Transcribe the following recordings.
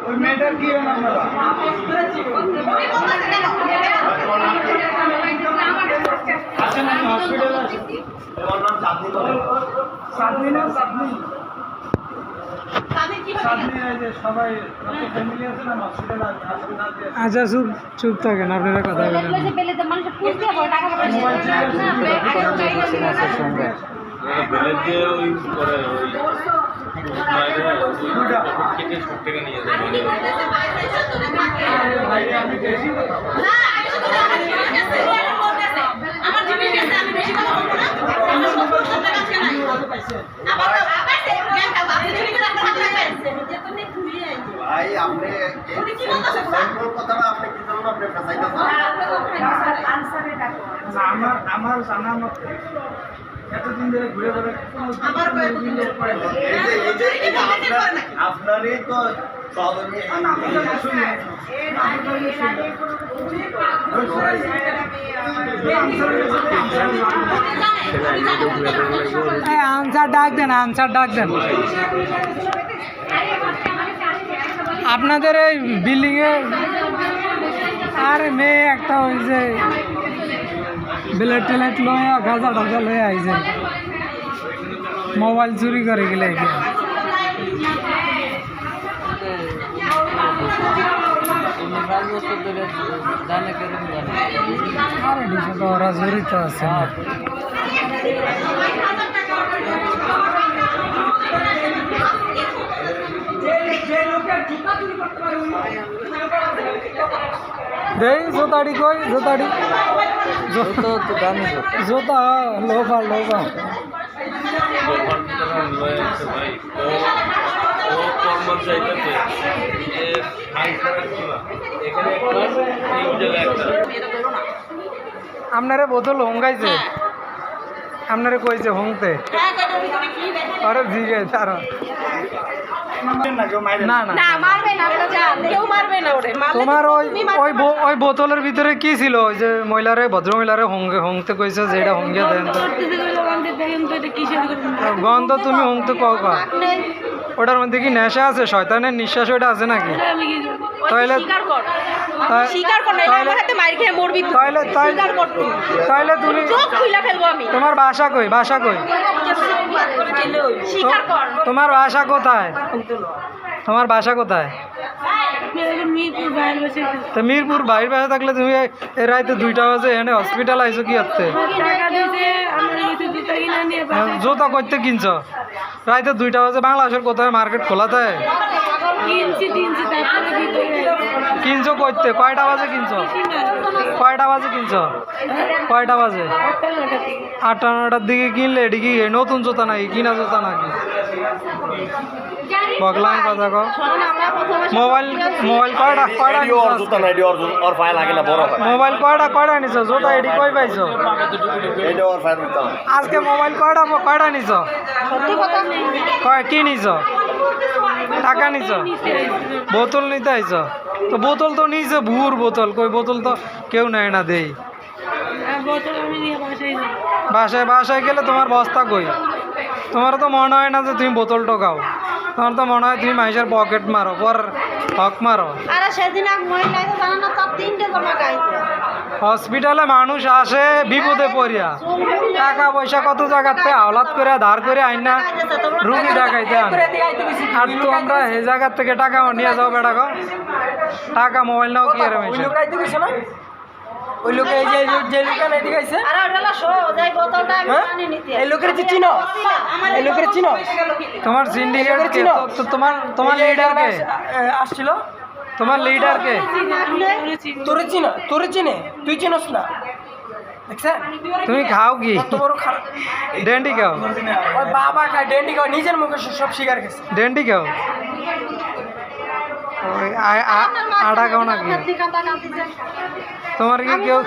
ওই মেয়েটার কি নাম আছেন আমি হসপিটালে আছি ওর নাম চাঁদনি বলে চাঁদনি না চাঁদনি সবাই ফ্যামিলি আছে না হসপিটালে আছে। আচ্ছা চুপ চুপ থাকেন আপনারা কথা বলেন। ভাই আপনি কথাটা আপনি কি জন্য আপনি আমার জানার মতে এতদিন ধরে ঘুরে ঘুরে আপনারই তো আনসার ডাক দেন আনসার ডাক দেন। আপনাদের এই বিল্ডিংয়ে আর মেয়ে একটা ওই যে ব্লেড টেলেট লয়ে গাঁজা টাজা লয়ে আইছে মোবাইল চুরি করে গেলে তো ওরা জড়িত আছে। দেই জোতাড়ি কই জোতাড়ি জোতা লোফা লোফা আপনারে বোতল হংগাইছে আপনারে কইছে হংতে আরে জিগে তারা তোমার ওই বোতলের ভিতরে কি ছিল ওই যে মহিলারে ভদ্র মহিলারে হংতে কইছে যে এটা হংগিয়া দেন গন্ধ তুমি হংতে কও কা ওটার মধ্যে কি নেশা আছে শয়তানের নিঃশ্বাস ওটা আছে নাকি তাহলে তাহলে তুমি তোমার বাসা কই বাসা কই তোমার বাসা কোথায় তোমার বাসা কোথায় তো মিরপুর বাইরে বাসা থাকলে তুমি এই রাইতে 2টা বাজে এনে হসপিটাল আইছো কি হচ্ছে জুতা করতে কিনছ রাইতে 2টা বাজে বাংলাদেশের কোথায় মার্কেট খোলা থাকে কিনছো করতে কয়টা বাজে কিনছো কয়টা বাজে কিনছো কয়টা বাজে 8টা 9টার দিকে কিনলে এটি কি নতুন জুতা নাকি কিনা জুতা নাকি বগলাম কথা কও মোবাইল মোবাইল কয়টা কয়টা জুতা নাই ওর ফাইল লাগে না বড় মোবাইল কয়টা নিছো জুতা এডি কই পাইছো এইটা ওর ফাইল দিতে আজকে মোবাইল কয়টা নিছো সত্যি কথা কয় কি নিছো টাকা নিছো বোতল নিতে আইছো তো বোতল তো নিছে ভুর বোতল কই বোতল তো কেউ নেয় না দেই বাসায় বাসায় গেলে তোমার বস্তা কই তোমার তো মনে হয় না যে তুমি বোতল টোকাও তোমার তো মনে হয় তুমি মাইসের পকেট মারো পর হক মারো হসপিটালে মানুষ আসে বিপদে পড়িয়া টাকা পয়সা কত জায়গাতে আওলাদ করে ধার করে আইনা রুগী দেখাইতে আন আর তো আমরা এই জায়গার থেকে টাকা নিয়ে যাও বেটা গো টাকা মোবাইল নাও কি এরম ওই লোক এই যে লোকের এদিকে আইছে আরে ওটা শো যাই বোতলটা আমি পানি নিতে এই লোকের চিনো এই লোকের চিনো তোমার সিন্ডিকেট কে তো তোমার লিডার কে আসছিল তোমার লিডার কে তোরে চিনে তুই চিনস না দেখছেন তুমি খাও কি বড় খারাপ ডেন্ডি খাও ওই বাবা খায় ডেন্ডি খাও নিজের মুখে সব শিকার গেছে ডেন্ডি খাও ওই আড়া খাও নাকি তোমার কি কেউ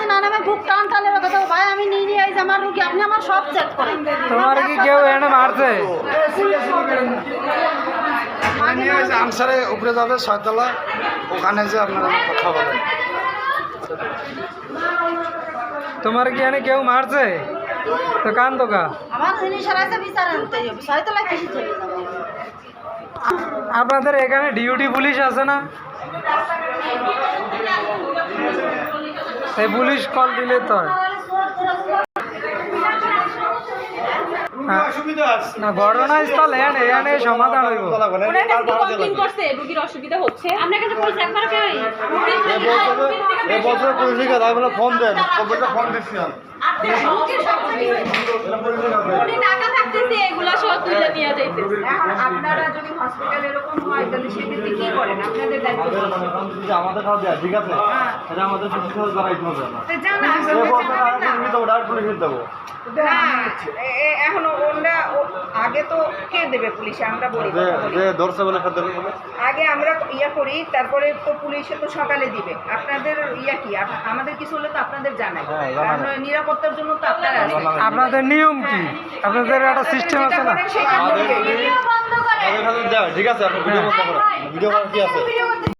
তোমার কি কেউ এনে মারছে আনসারে উপরে যাবে 6তলা ওখানে যে আপনারা কথা বলেন তোমার কি এনে কেউ মারছে তো কান তো কা আমার জিনিস হারাইছে বিচার আনতে হবে 6 তলায় কিসে চলে যাবো আপনাদের এখানে ডিউটি পুলিশ আছে না সেই পুলিশ কল দিলে তো হয়। হ্যাঁ। না ঘটনাস্থল এনে সমাধান হইব রোগীর অসুবিধা হচ্ছে আমরা কিন্তু পুলিশ একবার কই এবছর পুলিশকে তাহলে ফোন দেন কম্পিউটার ফোন দিচ্ছি উনি টাকা থাকতেছে এগুলা সব তুলে নিয়ে যাইতেছে আপনারা যদি হসপিটাল এরকম হয় তাহলে সেক্ষেত্রে কি করেন আপনাদের দায়িত্ব আমাদের খাওয়া দেয় ঠিক আছে এটা আমাদের পুলিশ জানাইতে হবে না তো জানা ডাইরেক্ট পুলিশ দেবো না এখন ওরা আগে তো কে দেবে পুলিশে আমরা বলি যে ধরছে বলে খেতে বলে আগে আমরা ইয়া করি তারপরে তো পুলিশে তো সকালে দিবে আপনাদের ইয়া কি আমাদের কিছু হলে তো আপনাদের জানাই কারণ নিরাপত্তার জন্য তো আপনারা আছেন আপনাদের নিয়ম কি আপনাদের একটা সিস্টেম আছে না সেটা করবে ঠিক আছে আপনি ভিডিও করতে পারেন ভিডিও কি আছে